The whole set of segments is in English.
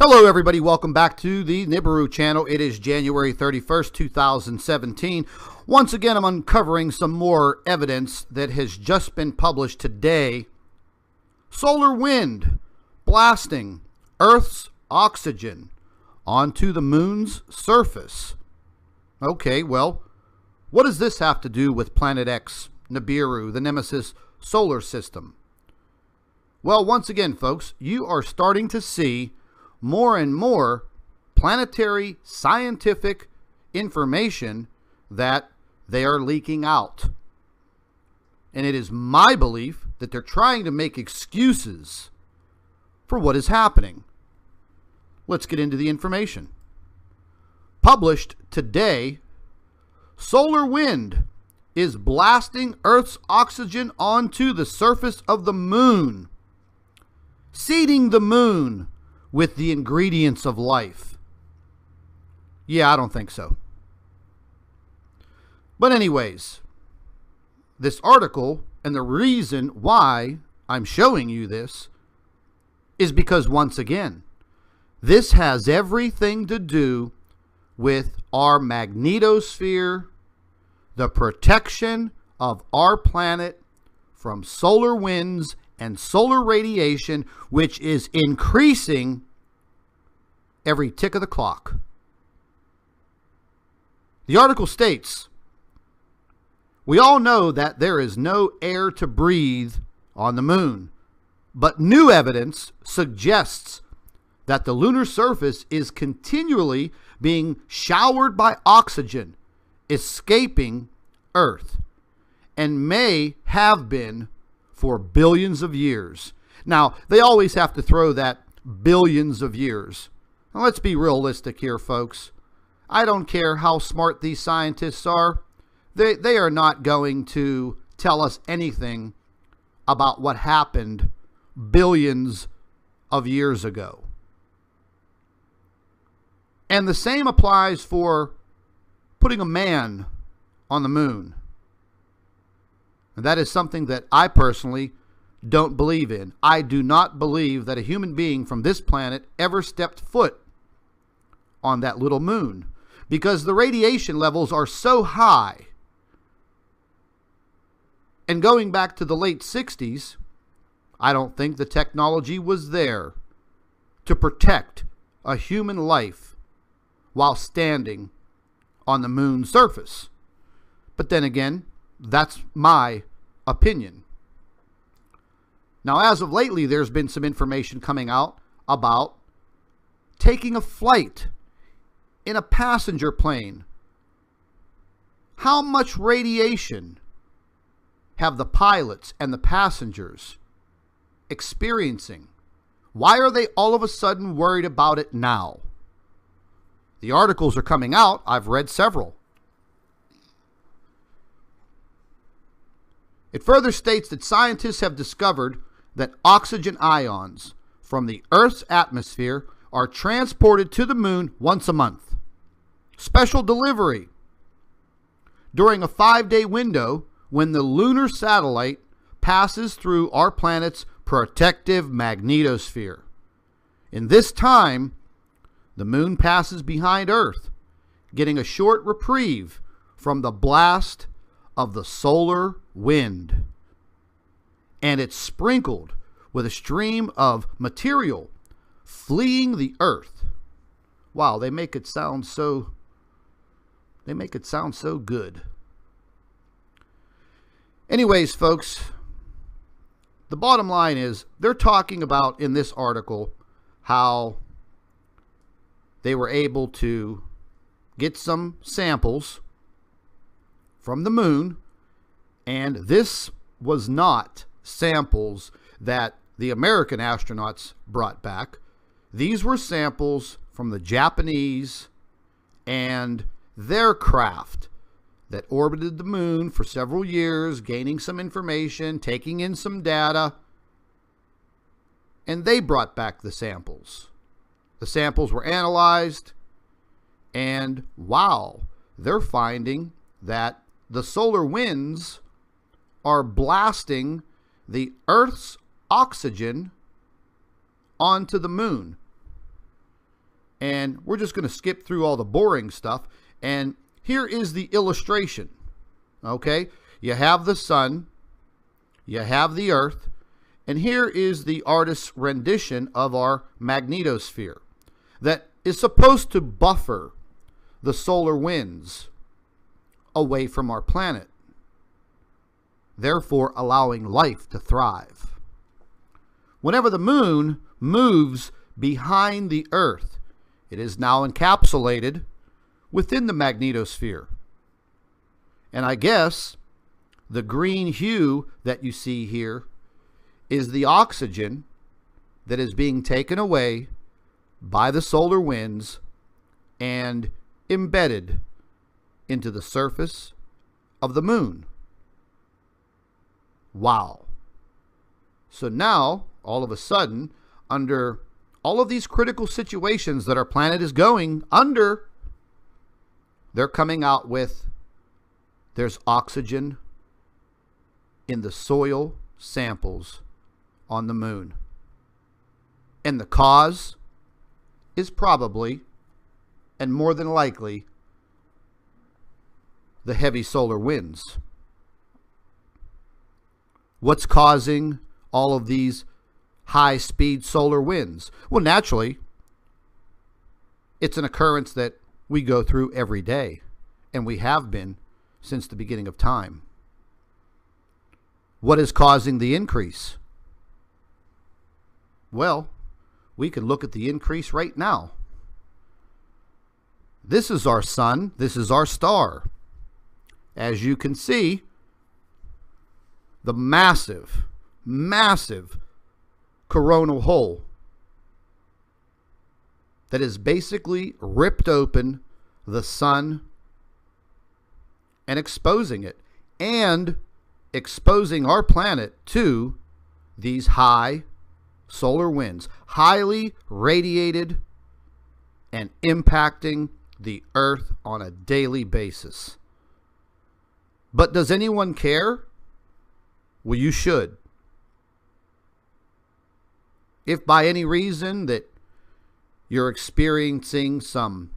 Hello everybody, welcome back to the Nibiru channel. It is January 31st, 2017. Once again, I'm uncovering some more evidence that has just been published today. Solar wind blasting Earth's oxygen onto the moon's surface. Okay, well, what does this have to do with Planet X, Nibiru, the Nemesis solar system? Well, once again, folks, you are starting to see more and more planetary scientific information that they are leaking out. And it is my belief that they're trying to make excuses for what is happening. Let's get into the information. Published today, solar wind is blasting Earth's oxygen onto the surface of the moon, seeding the moon with the ingredients of life. Yeah, I don't think so. But anyways, this article, and the reason why I'm showing you this, is because, once again, this has everything to do with our magnetosphere, the protection of our planet from solar winds and solar radiation, which is increasing every tick of the clock. The article states, we all know that there is no air to breathe on the moon, but new evidence suggests that the lunar surface is continually being showered by oxygen escaping Earth, and may have been for billions of years. Now, they always have to throw that billions of years. Now, let's be realistic here, folks. I don't care how smart these scientists are. They are not going to tell us anything about what happened billions of years ago. And the same applies for putting a man on the moon. And that is something that I personally don't believe in. I do not believe that a human being from this planet ever stepped foot on that little moon, because the radiation levels are so high. And going back to the late 60s, I don't think the technology was there to protect a human life while standing on the moon's surface. But then again, that's my opinion. Now, as of lately, there's been some information coming out about taking a flight in a passenger plane. How much radiation have the pilots and the passengers experiencing? Why are they all of a sudden worried about it now? The articles are coming out. I've read several. It further states that scientists have discovered that oxygen ions from the Earth's atmosphere are transported to the moon once a month. Special delivery during a 5-day window when the lunar satellite passes through our planet's protective magnetosphere. In this time, the moon passes behind Earth, getting a short reprieve from the blast of the solar wind. And it's sprinkled with a stream of material fleeing the Earth. Wow, they make it sound so good. Anyways, folks, the bottom line is they're talking about in this article how they were able to get some samples from the moon, and this was not samples that the American astronauts brought back. These were samples from the Japanese and their craft that orbited the moon for several years, gaining some information, taking in some data, and they brought back the samples. The samples were analyzed, and wow, they're finding that the solar winds are blasting the Earth's oxygen onto the moon. And we're just going to skip through all the boring stuff. And here is the illustration. Okay? You have the sun, you have the earth, and here is the artist's rendition of our magnetosphere that is supposed to buffer the solar winds away from our planet, therefore allowing life to thrive. Whenever the moon moves behind the earth, it is now encapsulated within the magnetosphere. And I guess the green hue that you see here is the oxygen that is being taken away by the solar winds and embedded into the surface of the moon. Wow. So now, all of a sudden, under all of these critical situations that our planet is going under, they're coming out with there's oxygen in the soil samples on the moon. And the cause is probably, and more than likely, the heavy solar winds. What's causing all of these high-speed solar winds? Well, naturally, it's an occurrence that we go through every day, and we have been since the beginning of time. What is causing the increase? Well, we can look at the increase right now. This is our sun. This is our star. As you can see, the massive, massive coronal hole that has basically ripped open the sun and exposing it, and exposing our planet to these high solar winds, highly radiated and impacting the earth on a daily basis. But does anyone care? Well, you should. If by any reason that you're experiencing some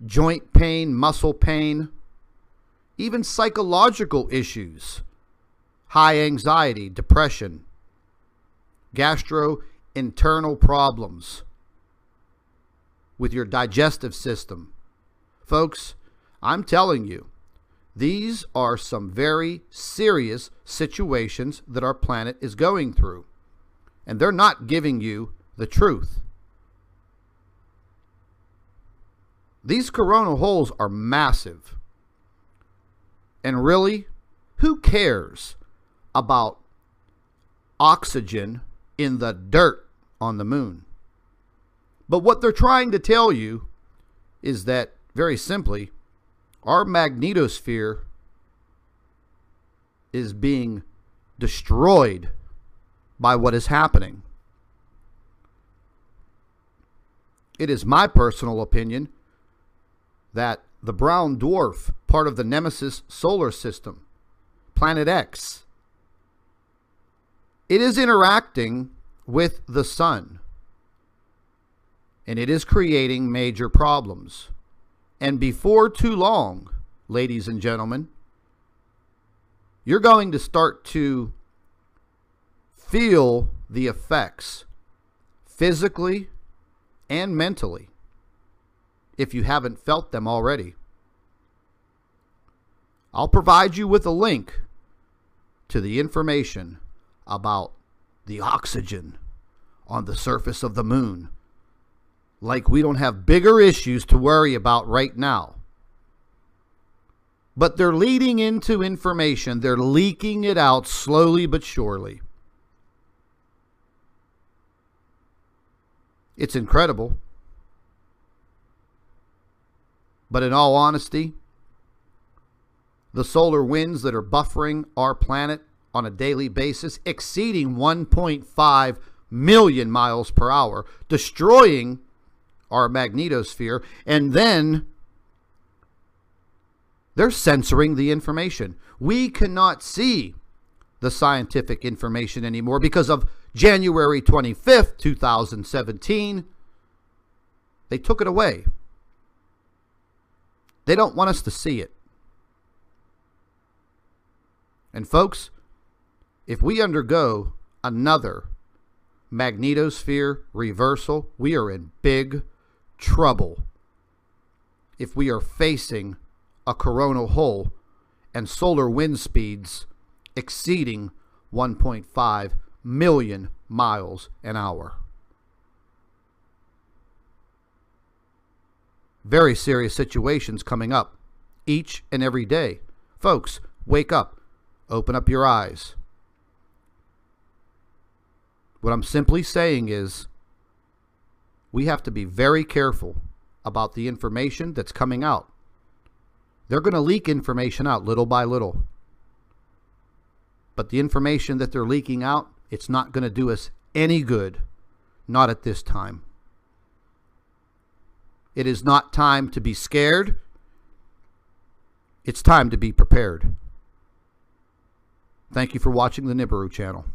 joint pain, muscle pain, even psychological issues, high anxiety, depression, gastrointestinal problems with your digestive system, folks, I'm telling you, these are some very serious situations that our planet is going through. And they're not giving you the truth. These coronal holes are massive. And really, who cares about oxygen in the dirt on the moon? But what they're trying to tell you is that, very simply, our magnetosphere is being destroyed by what is happening. It is my personal opinion that the brown dwarf, part of the Nemesis solar system, Planet X, it is interacting with the sun, and it is creating major problems. And before too long, ladies and gentlemen, you're going to start to feel the effects physically and mentally, if you haven't felt them already. I'll provide you with a link to the information about the oxygen on the surface of the moon. Like we don't have bigger issues to worry about right now. But they're leading into information. They're leaking it out slowly but surely. It's incredible. But in all honesty, the solar winds that are buffering our planet on a daily basis, exceeding 1.5 million miles per hour, destroying our magnetosphere, and then they're censoring the information. We cannot see the scientific information anymore because of January 25th, 2017. They took it away. They don't want us to see it. And folks, if we undergo another magnetosphere reversal, we are in big trouble. If we are facing a coronal hole and solar wind speeds exceeding 1.5 million miles an hour. Very serious situations coming up each and every day. Folks, wake up. Open up your eyes. What I'm simply saying is we have to be very careful about the information that's coming out. They're going to leak information out little by little. But the information that they're leaking out, it's not going to do us any good. Not at this time. It is not time to be scared. It's time to be prepared. Thank you for watching the Nibiru channel.